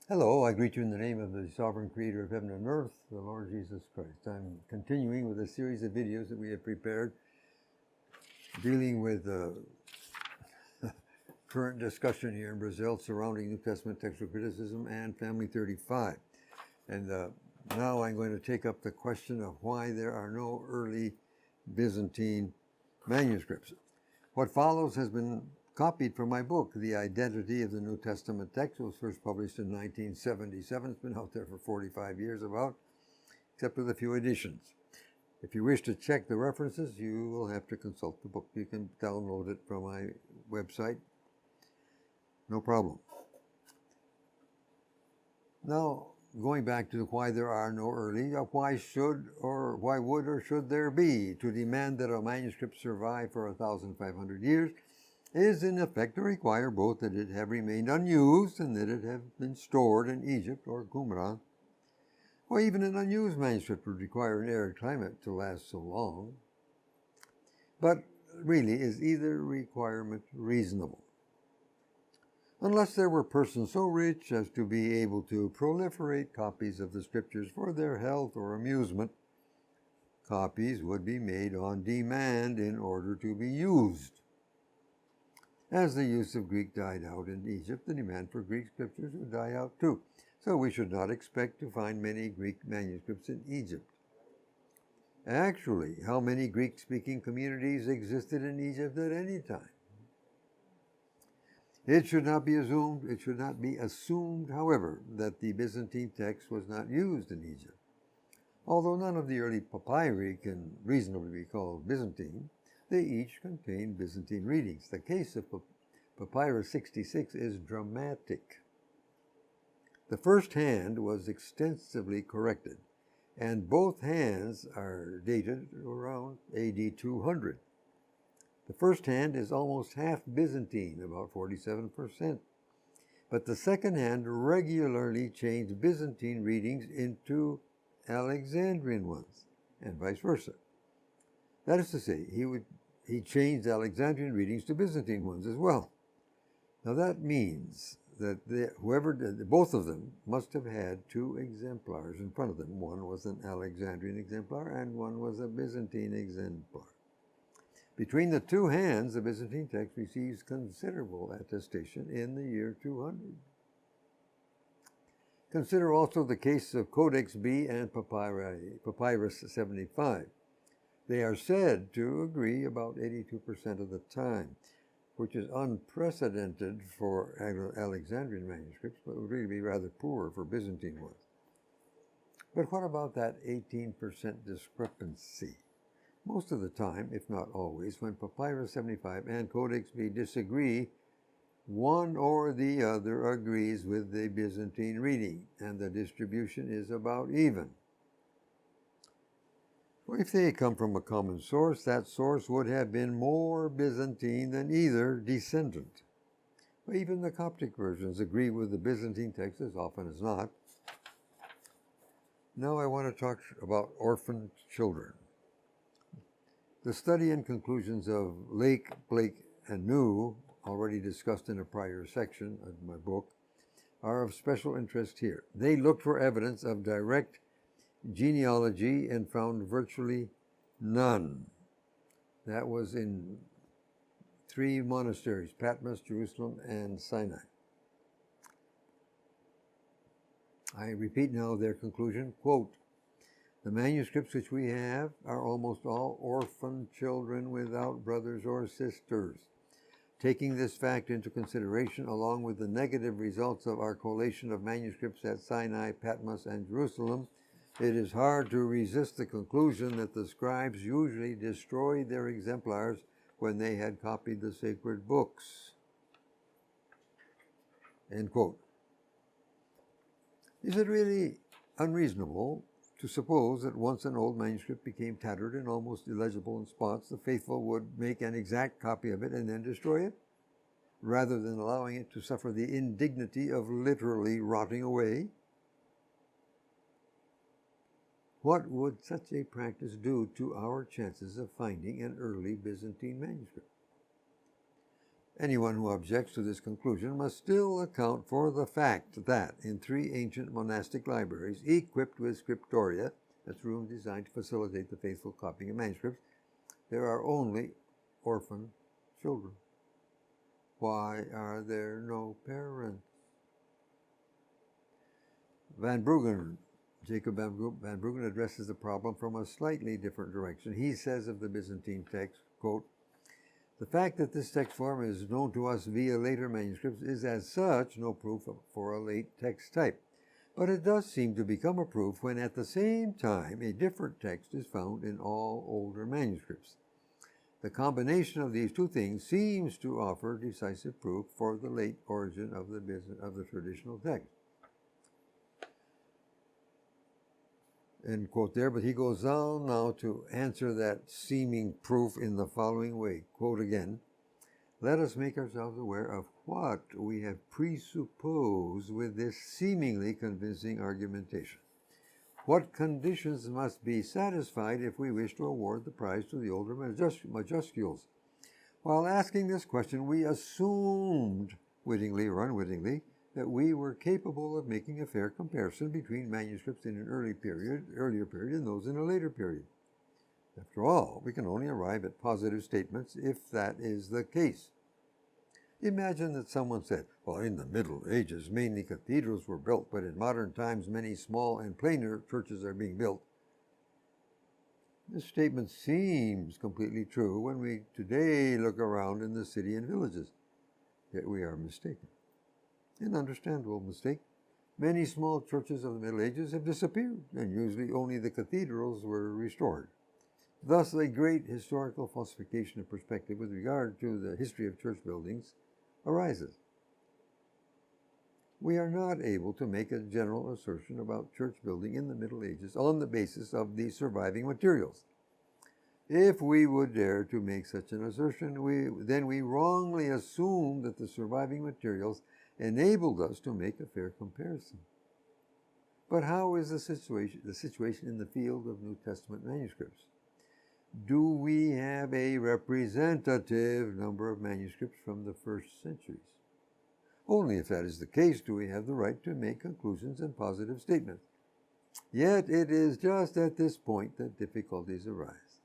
Hello, I greet you in the name of the sovereign creator of heaven and earth, the Lord Jesus Christ. I'm continuing with a series of videos that we have prepared dealing with current discussion here in Brazil surrounding New Testament textual criticism and Family 35. And now I'm going to take up the question of why there are no early Byzantine manuscripts. What follows has been copied from my book, The Identity of the New Testament Text. It was first published in 1977. It's been out there for 45 years about, except with a few additions. If you wish to check the references, you will have to consult the book. You can download it from my website. No problem. Now, going back to why there are no early, why would or should there be? To demand that a manuscript survive for 1,500 years is in effect to require both that it have remained unused and that it have been stored in Egypt or Qumran. Or even an unused manuscript would require an arid climate to last so long. But really, is either requirement reasonable? Unless there were persons so rich as to be able to proliferate copies of the scriptures for their health or amusement, copies would be made on demand in order to be used. As the use of Greek died out in Egypt, the demand for Greek scriptures would die out too. So we should not expect to find many Greek manuscripts in Egypt. Actually, how many Greek-speaking communities existed in Egypt at any time? It should not be assumed, however, that the Byzantine text was not used in Egypt. Although none of the early papyri can reasonably be called Byzantine, they each contain Byzantine readings. The case of Papyrus 66 is dramatic. The first hand was extensively corrected, and both hands are dated around AD 200. The first hand is almost half Byzantine, about 47%. But the second hand regularly changed Byzantine readings into Alexandrian ones, and vice versa. That is to say, he changed Alexandrian readings to Byzantine ones as well. Now that means that both of them must have had two exemplars in front of them. One was an Alexandrian exemplar and one was a Byzantine exemplar. Between the two hands, the Byzantine text receives considerable attestation in the year 200. Consider also the case of Codex B and Papyrus 75. They are said to agree about 82% of the time, which is unprecedented for Alexandrian manuscripts, but would really be rather poor for Byzantine ones. But what about that 18% discrepancy? Most of the time, if not always, when Papyrus 75 and Codex B disagree, one or the other agrees with the Byzantine reading, and the distribution is about even. Well, if they come from a common source, that source would have been more Byzantine than either descendant. But even the Coptic versions agree with the Byzantine text as often as not. Now I want to talk about orphan children. The study and conclusions of Lake, Blake, and New, already discussed in a prior section of my book, are of special interest here. They looked for evidence of direct genealogy and found virtually none. That was in 3 monasteries, Patmos, Jerusalem, and Sinai. I repeat now their conclusion, quote, "The manuscripts which we have are almost all orphan children without brothers or sisters. Taking this fact into consideration, along with the negative results of our collation of manuscripts at Sinai, Patmos, and Jerusalem, it is hard to resist the conclusion that the scribes usually destroyed their exemplars when they had copied the sacred books." End quote. Is it really unreasonable to suppose that once an old manuscript became tattered and almost illegible in spots, the faithful would make an exact copy of it and then destroy it, rather than allowing it to suffer the indignity of literally rotting away? What would such a practice do to our chances of finding an early Byzantine manuscript? Anyone who objects to this conclusion must still account for the fact that in 3 ancient monastic libraries equipped with scriptoria, that's rooms designed to facilitate the faithful copying of manuscripts, there are only orphan children. Why are there no parents? Jacob Van Bruggen addresses the problem from a slightly different direction. He says of the Byzantine text, quote, "The fact that this text form is known to us via later manuscripts is as such no proof for a late text type. But it does seem to become a proof when at the same time a different text is found in all older manuscripts. The combination of these two things seems to offer decisive proof for the late origin of the traditional text." End quote there, but he goes on now to answer that seeming proof in the following way. Quote again, "Let us make ourselves aware of what we have presupposed with this seemingly convincing argumentation. What conditions must be satisfied if we wish to award the prize to the older majuscules? While asking this question, we assumed, wittingly or unwittingly, that we were capable of making a fair comparison between manuscripts in an earlier period and those in a later period. After all, we can only arrive at positive statements if that is the case. Imagine that someone said, well, in the Middle Ages, mainly cathedrals were built, but in modern times, many small and plainer churches are being built. This statement seems completely true when we today look around in the city and villages, yet we are mistaken. An understandable mistake. Many small churches of the Middle Ages have disappeared, and usually only the cathedrals were restored. Thus, a great historical falsification of perspective with regard to the history of church buildings arises. We are not able to make a general assertion about church building in the Middle Ages on the basis of the surviving materials. If we would dare to make such an assertion, then we wrongly assume that the surviving materials enabled us to make a fair comparison. But how is the situation in the field of New Testament manuscripts? Do we have a representative number of manuscripts from the first centuries? Only if that is the case do we have the right to make conclusions and positive statements. Yet it is just at this point that difficulties arise.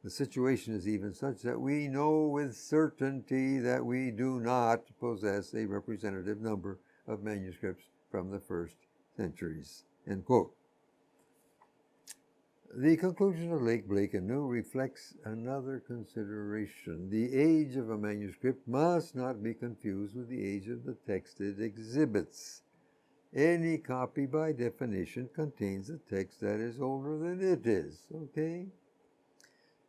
The situation is even such that we know with certainty that we do not possess a representative number of manuscripts from the first centuries. End quote. The conclusion of Lake, Blake, and New reflects another consideration. The age of a manuscript must not be confused with the age of the text it exhibits. Any copy, by definition, contains a text that is older than it is, okay?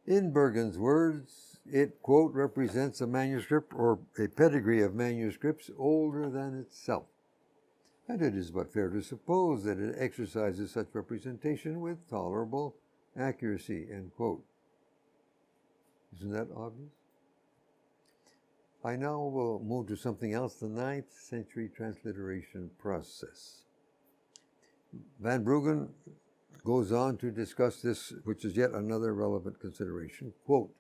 In Bergen's words, it, quote, represents a manuscript or a pedigree of manuscripts older than itself. And it is but fair to suppose that it exercises such representation with tolerable accuracy, end quote. Isn't that obvious? I now will move to something else, the 9th century transliteration process. Van Bruggen goes on to discuss this, which is yet another relevant consideration. Quote,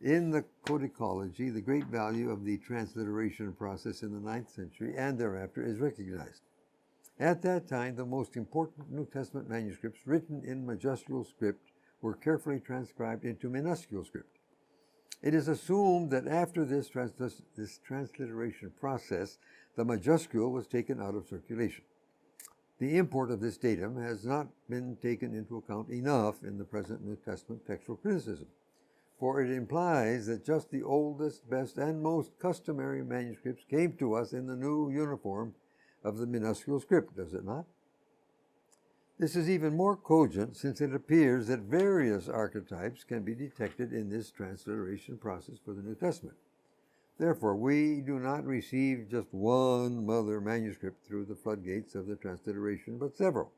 "In the codicology, the great value of the transliteration process in the 9th century and thereafter is recognized. At that time, the most important New Testament manuscripts written in majuscule script were carefully transcribed into minuscule script. It is assumed that after this transliteration process, the majuscule was taken out of circulation. The import of this datum has not been taken into account enough in the present New Testament textual criticism, for it implies that just the oldest, best, and most customary manuscripts came to us in the new uniform of the minuscule script, does it not? This is even more cogent since it appears that various archetypes can be detected in this transliteration process for the New Testament. Therefore, we do not receive just one mother manuscript through the floodgates of the transliteration, but several.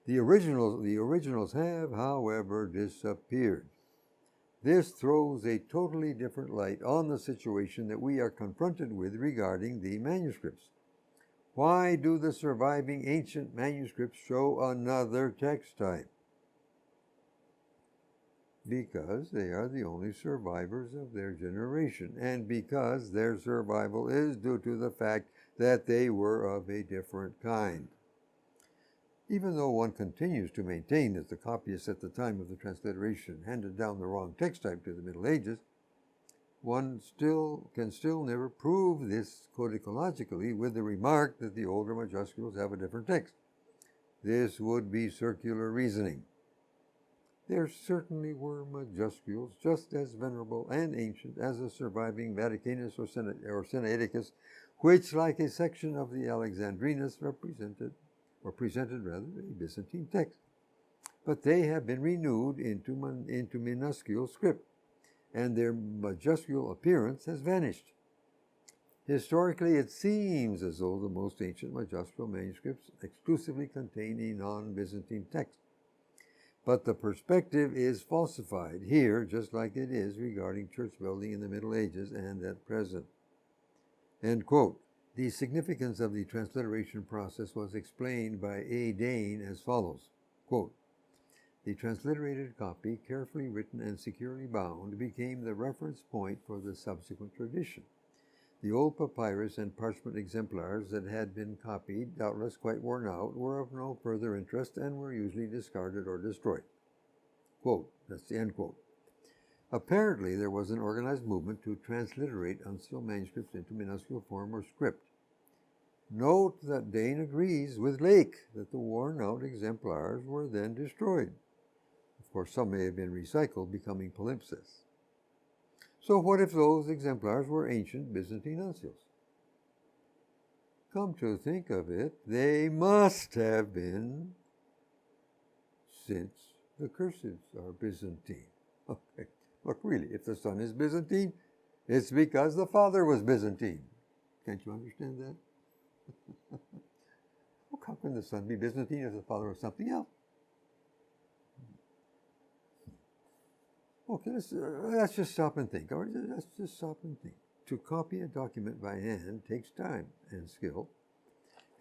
The originals have, however, disappeared. This throws a totally different light on the situation that we are confronted with regarding the manuscripts. Why do the surviving ancient manuscripts show another text type? because they are the only survivors of their generation, and because their survival is due to the fact that they were of a different kind. Even though one continues to maintain that the copyists at the time of the transliteration handed down the wrong text type to the Middle Ages, one can still never prove this codicilogically with the remark that the older majuscules have a different text. This would be circular reasoning. There certainly were majuscules just as venerable and ancient as the surviving Vaticanus or Sinaiticus, which, like a section of the Alexandrinus, presented a Byzantine text. But they have been renewed into minuscule script, and their majuscule appearance has vanished. Historically, it seems as though the most ancient majuscule manuscripts exclusively contain a non-Byzantine text. But the perspective is falsified here, just like it is regarding church building in the Middle Ages and at present. End quote. The significance of the transliteration process was explained by A. Dane as follows, quote, "The transliterated copy, carefully written and securely bound, became the reference point for the subsequent tradition. The old papyrus and parchment exemplars that had been copied, doubtless quite worn out, were of no further interest and were usually discarded or destroyed." Quote, that's the end quote. Apparently, there was an organized movement to transliterate uncial manuscripts into minuscule form or script. Note that Dane agrees with Lake that the worn-out exemplars were then destroyed. Of course, some may have been recycled, becoming palimpsests. So what if those exemplars were ancient Byzantine uncials? Come to think of it, they must have been, since the cursives are Byzantine. Okay, look, really, if the son is Byzantine, it's because the father was Byzantine. Can't you understand that? Well, how can the son be Byzantine if the father was something else? Okay, let's just stop and think. Or let's just stop and think. To copy a document by hand takes time and skill,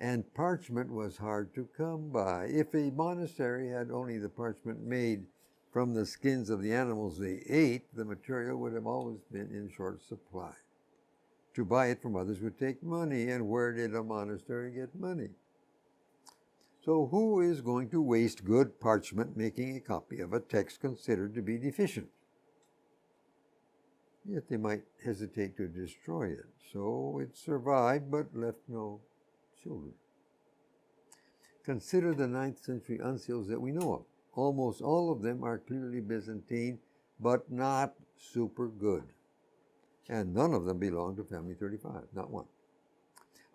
and parchment was hard to come by. If a monastery had only the parchment made from the skins of the animals they ate, the material would have always been in short supply. To buy it from others would take money, and where did a monastery get money? So who is going to waste good parchment making a copy of a text considered to be deficient? Yet they might hesitate to destroy it. So it survived but left no children. Consider the 9th century uncials that we know of. Almost all of them are clearly Byzantine, but not super good. And none of them belong to family 35, not one.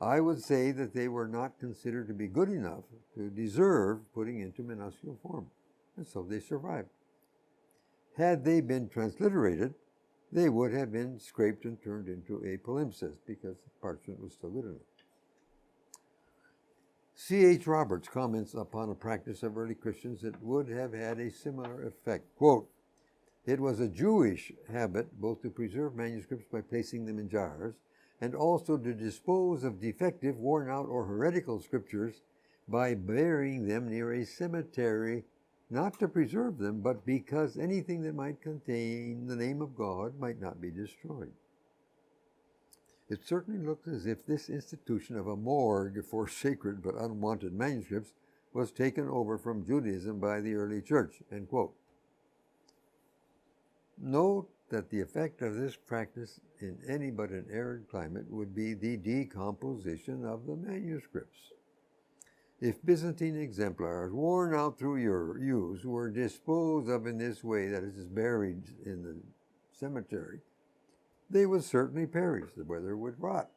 I would say that they were not considered to be good enough to deserve putting into minuscule form, and so they survived. Had they been transliterated, they would have been scraped and turned into a palimpsest because the parchment was still good enough. C.H. Roberts comments upon a practice of early Christians that would have had a similar effect. Quote, "It was a Jewish habit both to preserve manuscripts by placing them in jars and also to dispose of defective, worn-out, or heretical scriptures by burying them near a cemetery, not to preserve them, but because anything that might contain the name of God might not be destroyed." It certainly looks as if this institution of a morgue for sacred but unwanted manuscripts was taken over from Judaism by the early church. End quote. Note that the effect of this practice in any but an arid climate would be the decomposition of the manuscripts. If Byzantine exemplars, worn out through use, were disposed of in this way, that is, buried in the cemetery, they would certainly perish. The weather would rot.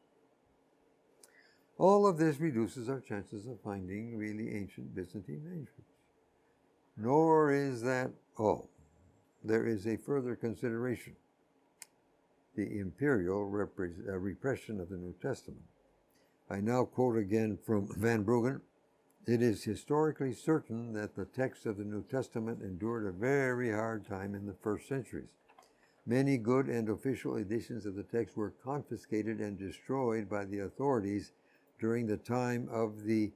All of this reduces our chances of finding really ancient Byzantine manuscripts. Nor is that all. There is a further consideration: the imperial repression of the New Testament. I now quote again from Van Bruggen. "It is historically certain that the text of the New Testament endured a very hard time in the first centuries. Many good and official editions of the text were confiscated and destroyed by the authorities during the time of the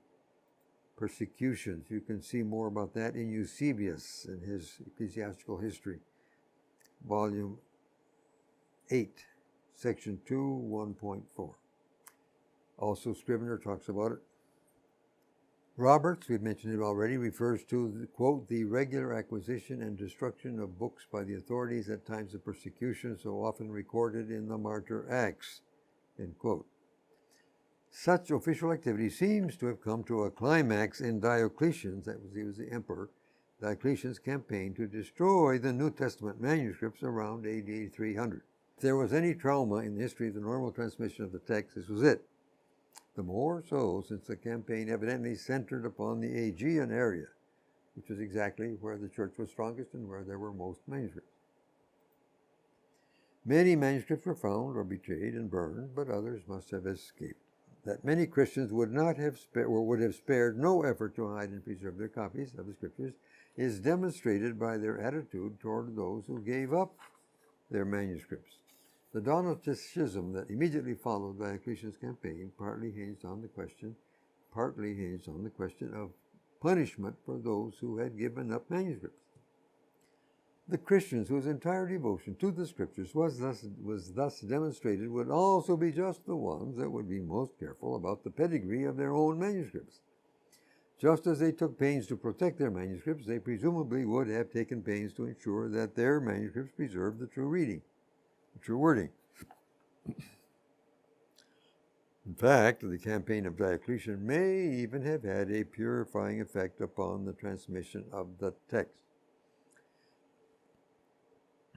persecutions." You can see more about that in Eusebius and his ecclesiastical history. Volume 8, Section 2, 1.4. Also, Scrivener talks about it. Roberts, we've mentioned it already, refers to, quote, the regular acquisition and destruction of books by the authorities at times of persecution so often recorded in the Martyr Acts, end quote. Such official activity seems to have come to a climax in Diocletian's, he was the emperor, Diocletian's campaign to destroy the New Testament manuscripts around AD 300. If there was any trauma in the history of the normal transmission of the text, this was it. The more so since the campaign evidently centered upon the Aegean area, which is exactly where the church was strongest and where there were most manuscripts. Many manuscripts were found or betrayed and burned, but others must have escaped. That many Christians would have spared no effort to hide and preserve their copies of the Scriptures is demonstrated by their attitude toward those who gave up their manuscripts. The Donatist schism that immediately followed Diocletian's campaign partly hinged on the question of punishment for those who had given up manuscripts. The Christians whose entire devotion to the Scriptures was thus demonstrated would also be just the ones that would be most careful about the pedigree of their own manuscripts. Just as they took pains to protect their manuscripts, they presumably would have taken pains to ensure that their manuscripts preserved the true wording. In fact, the campaign of Diocletian may even have had a purifying effect upon the transmission of the text.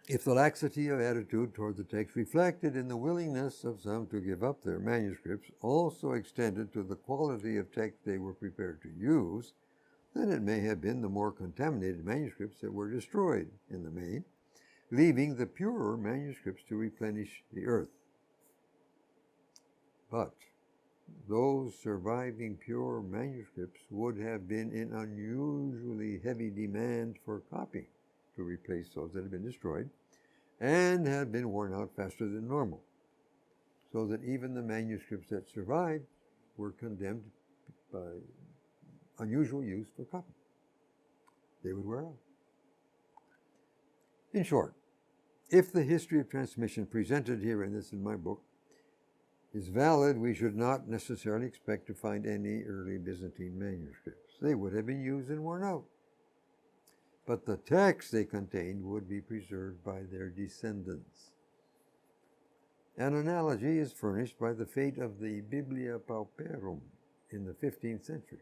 If the laxity of attitude toward the text reflected in the willingness of some to give up their manuscripts also extended to the quality of text they were prepared to use, then it may have been the more contaminated manuscripts that were destroyed in the main, leaving the purer manuscripts to replenish the earth. But those surviving pure manuscripts would have been in unusually heavy demand for copying to replace those that had been destroyed and had been worn out faster than normal, so that even the manuscripts that survived were condemned by unusual use for copying. They would wear out. In short, if the history of transmission presented here in my book is valid, we should not necessarily expect to find any early Byzantine manuscripts. They would have been used and worn out. But the text they contained would be preserved by their descendants. An analogy is furnished by the fate of the Biblia Pauperum in the 15th century.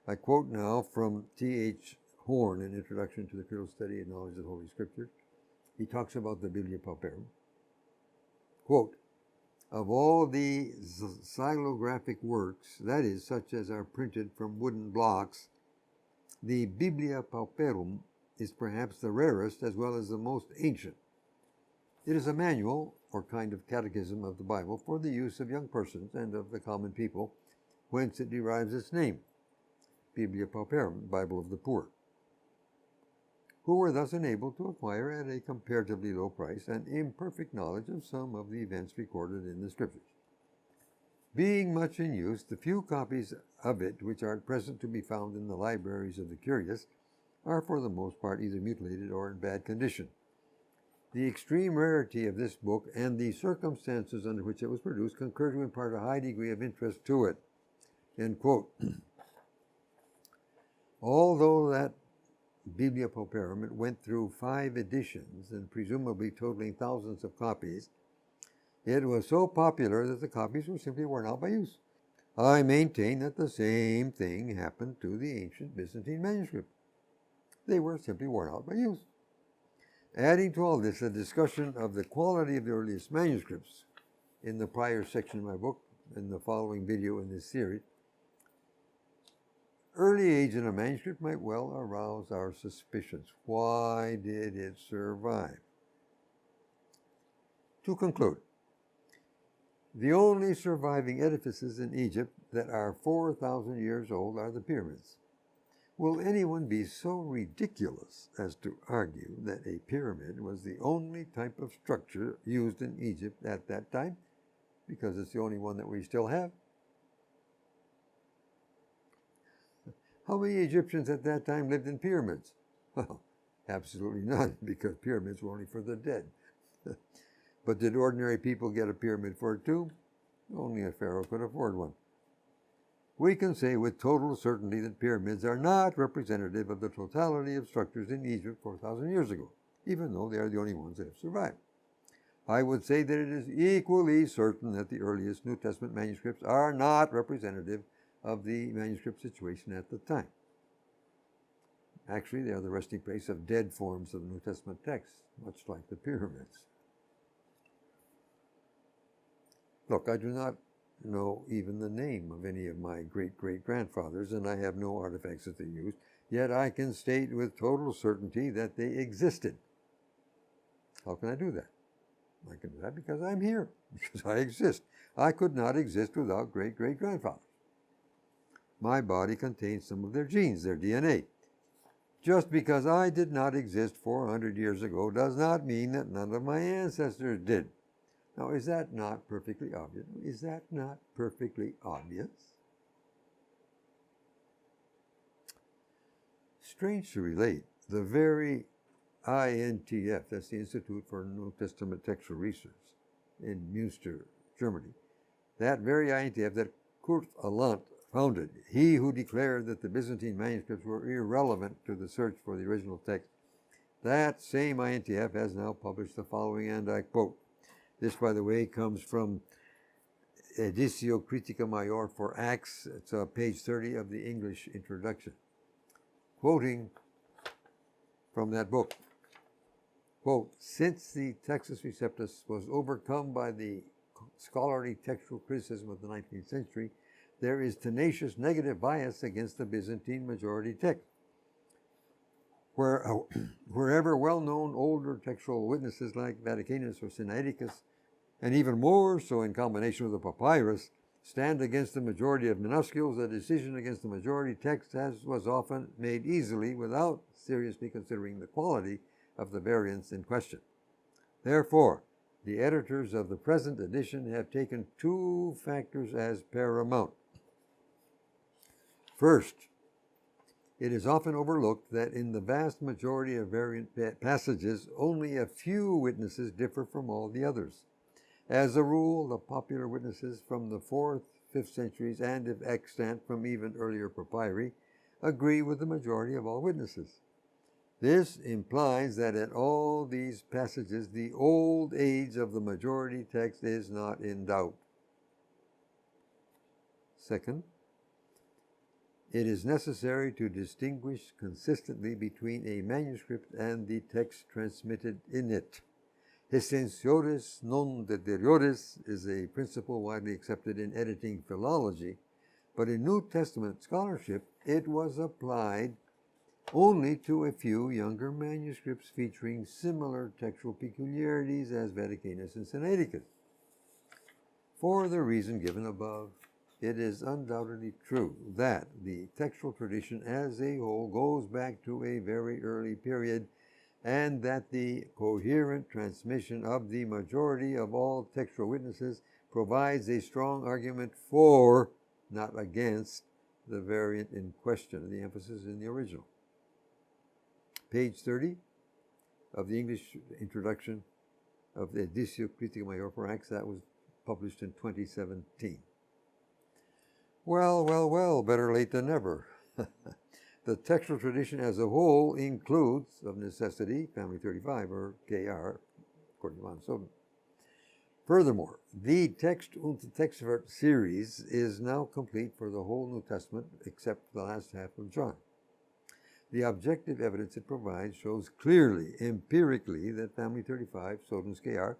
I quote now from T.H. Horn, an introduction to the critical study and knowledge of the Holy Scriptures. He talks about the Biblia Pauperum. Quote, of all the xylographic works, that is, such as are printed from wooden blocks, the Biblia Pauperum is perhaps the rarest as well as the most ancient. It is a manual or kind of catechism of the Bible for the use of young persons and of the common people, whence it derives its name, Biblia Pauperum, Bible of the Poor, who were thus enabled to acquire at a comparatively low price an imperfect knowledge of some of the events recorded in the Scriptures. Being much in use, the few copies of it which are at present to be found in the libraries of the curious are for the most part either mutilated or in bad condition. The extreme rarity of this book and the circumstances under which it was produced concur to impart a high degree of interest to it. End quote. Although that Biblia Pauperum, it went through 5 editions and presumably totaling thousands of copies, it was so popular that the copies were simply worn out by use. I maintain that the same thing happened to the ancient Byzantine manuscript. They were simply worn out by use. Adding to all this, a discussion of the quality of the earliest manuscripts in the prior section of my book, in the following video in this series. Early age in a manuscript might well arouse our suspicions. Why did it survive? To conclude, the only surviving edifices in Egypt that are 4,000 years old are the pyramids. Will anyone be so ridiculous as to argue that a pyramid was the only type of structure used in Egypt at that time, because it's the only one that we still have? How many Egyptians at that time lived in pyramids? Well, Absolutely none, because pyramids were only for the dead. But did ordinary people get a pyramid for a tomb? Only a pharaoh could afford one. We can say with total certainty that pyramids are not representative of the totality of structures in Egypt 4,000 years ago, even though they are the only ones that have survived. I would say that it is equally certain that the earliest New Testament manuscripts are not representative of the manuscript situation at the time. Actually, they are the resting place of dead forms of the New Testament text, much like the pyramids. Look, I do not know even the name of any of my great-great-grandfathers, and I have no artifacts that they used, yet I can state with total certainty that they existed. How can I do that? I can do that because I'm here, because I exist. I could not exist without great-great-grandfathers. My body contains some of their genes, their DNA. Just because I did not exist 400 years ago does not mean that none of my ancestors did. Now, is that not perfectly obvious? Is that not perfectly obvious? Strange to relate, the very INTF, that's the Institute for New Testament Textual Research in Münster, Germany, that very INTF that Kurt Aland founded, he who declared that the Byzantine manuscripts were irrelevant to the search for the original text, that same INTF has now published the following, and I quote. This, by the way, comes from Editio Critica Major for Acts. It's page 30 of the English introduction. Quoting from that book, quote, since the Textus Receptus was overcome by the scholarly textual criticism of the 19th century, there is tenacious negative bias against the Byzantine majority text. Wherever well-known older textual witnesses like Vaticanus or Sinaiticus, and even more so in combination with the papyrus, stand against the majority of minuscules, a decision against the majority text was often made easily without seriously considering the quality of the variants in question. Therefore, the editors of the present edition have taken two factors as paramount. First, it is often overlooked that in the vast majority of variant passages, only a few witnesses differ from all the others. As a rule, the popular witnesses from the 4th, 5th centuries, and if extant from even earlier papyri, agree with the majority of all witnesses. This implies that in all these passages, the old age of the majority text is not in doubt. Second, it is necessary to distinguish consistently between a manuscript and the text transmitted in it. Essentiores non deteriores is a principle widely accepted in editing philology, but in New Testament scholarship, it was applied only to a few younger manuscripts featuring similar textual peculiarities as Vaticanus and Sinaiticus. For the reason given above, it is undoubtedly true that the textual tradition as a whole goes back to a very early period, and that the coherent transmission of the majority of all textual witnesses provides a strong argument for, not against, the variant in question. The emphasis in the original. Page 30 of the English introduction of the Editio Critica Major for Acts, that was published in 2017. Well, better late than never. The textual tradition as a whole includes, of necessity, Family 35, or KR, according to von Soden. Furthermore, the Text und Textwort series is now complete for the whole New Testament, except the last half of John. The objective evidence it provides shows clearly, empirically, that Family 35, Soden's KR,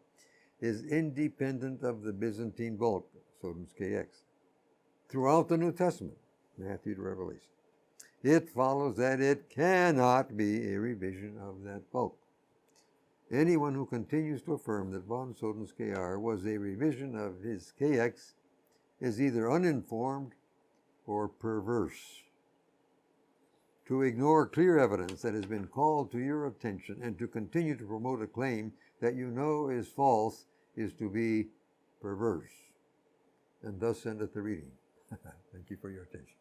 is independent of the Byzantine bulk, Soden's KX. Throughout the New Testament, Matthew to Revelation, it follows that it cannot be a revision of that bulk. Anyone who continues to affirm that von Soden's KR was a revision of his KX is either uninformed or perverse. To ignore clear evidence that has been called to your attention and to continue to promote a claim that you know is false is to be perverse. And thus endeth the reading. Thank you for your attention.